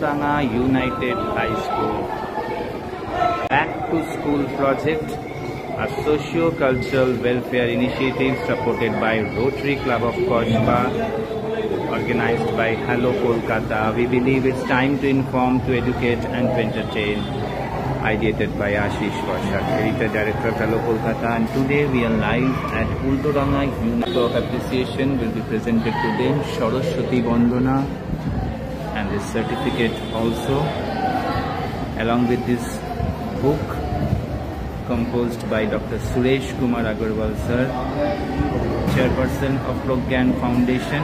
Ultodanga United High School. Back to School project, a socio-cultural welfare initiative supported by Rotary Club of Kosba, organized by Hello Kolkata. We believe it's time to inform, to educate and to entertain. Ideated by Ashish Vashak, Editor Director of Hello Kolkata, and today we are live at Ultodanga. Unit of appreciation will be presented to them, Saraswati Bandana, and this certificate also, along with this book composed by Dr. Suresh Kumar Agarwal sir, Chairperson of Progyan Foundation.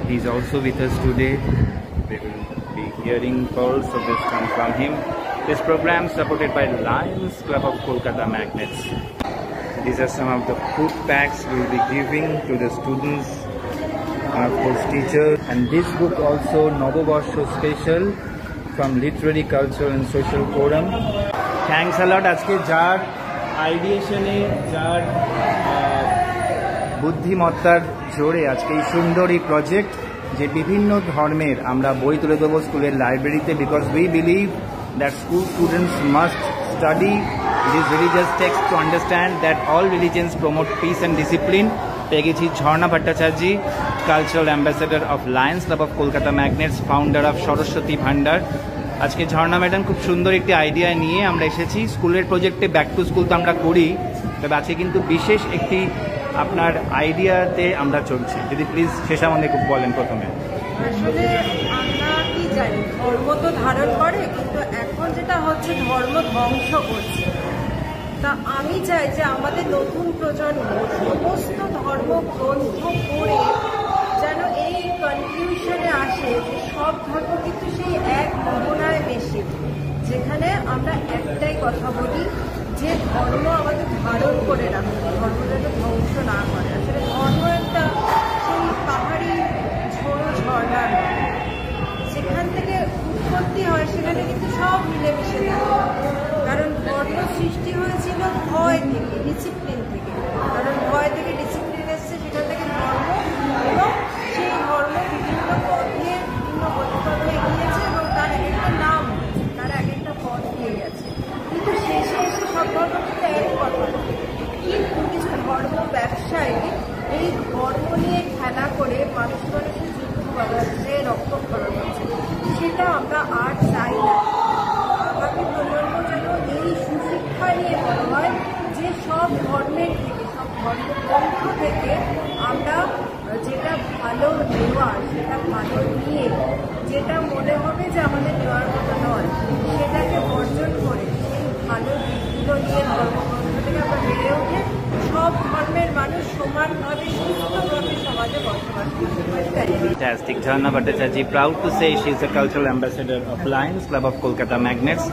He is also with us today. We will be hearing pearls of wisdom from him. This program supported by Lions Club of Kolkata Magnets. These are some of the food packs we will be giving to the students, of course teachers, and this book also Noboborsho Special from Literary, Cultural and Social Forum. Thanks a lot. আজকে যার আইডিয়েশনে, যার বুদ্ধিমত্তার জোরে আজকে এই সুন্দর এই project, যে বিভিন্ন ধর্মের আমরা বই তুলে দেবো স্কুলের লাইব্রেরিতে, because we believe that school students must study these religious texts to understand that all religions promote peace and discipline. পেয়ে গেছি Jharna Bhattacharya, cultural ambassador of Lions Club of Kolkata Magnets, founder of Saraswati Bhandar. আজকে ঝর্ণা ম্যাডাম খুব সুন্দর একটি আইডিয়া নিয়ে আমরা এসেছি। স্কুলের প্রজেক্টে ব্যাক টু স্কুল তো আমরা করি, তবে আজকে কিন্তু বিশেষ একটি আপনার আইডিয়াতে আমরা চলছি। যদি প্লিজ সে সম্বন্ধে খুব বলেন প্রথমে। আসলে আমরা কি জানি, ধর্ম তো ধারণ করে, কিন্তু এখন যেটা হচ্ছে ধর্ম ধ্বংস করছে। তা আমি চাই যে আমাদের নতুন প্রজন্ম সমস্ত ধর্মগ্রন্থ পড়ে যেন এই কনফিউশনে আসে যে সব ধর্ম কিন্তু সেই এক মোহনায় মেশে, যেখানে আমরা একটাই কথা বলি যে ধর্ম আমাদের ধারণ করে রাখে, ধর্ম যেন ধ্বংস না করে। আসলে ধর্ম একটা সেই পাহাড়ি ঝোড়ো ঝর্ণার, যেখান থেকে উৎপত্তি হয় সেখানে কিন্তু সব মিলেমিশে থাকে। কারণ ধর্ম সৃষ্টি হয়েছিল ভয় থেকে, ডিসিপ্লিন থেকে, কারণ ভয় থেকে ডিসিপ্লিন এসছে, সেখান থেকে ধর্ম, এবং সেই ধর্ম বিভিন্ন পথে বিভিন্ন গতিপথে এগিয়েছে এবং তার এক একটা নাম, তার এক একটা পথ দিয়ে গেছে। কিন্তু শেষে এসে সব ধর্ম কিন্তু এক কথা বলে, কিন্তু কিছু ধর্ম ব্যবসায়ী এই ধর্ম নিয়ে খেলা করে মানুষ মানুষের যুদ্ধ বাড়াচ্ছে, রক্তক্ষরণ হচ্ছে। সেটা আমরা আর চাই না। আগামী প্রজন্ম যেন এই সুশিক্ষা নিয়ে বড় হয় যে সব ধর্মের থেকে, সব ধর্মগ্রন্থ থেকে আমরা যেটা ভালো নেওয়া, সেটা ভালো নিয়ে, যেটা মনে হবে যে আমাদের নেওয়ার মতো নয় সেটাকে বর্জন করে সেই ভালো দিকগুলো নিয়ে ধর্মগ্রন্থ থেকে আমরা বেড়ে ওঠে সব ধর্মের মানুষ সমানভাবে সুস্থভাবে সমাজে বসবাস করতে পারে। Fantastic. Jharna Bhattacharya, proud to say she is a cultural ambassador of Lions Club of Kolkata Magnets.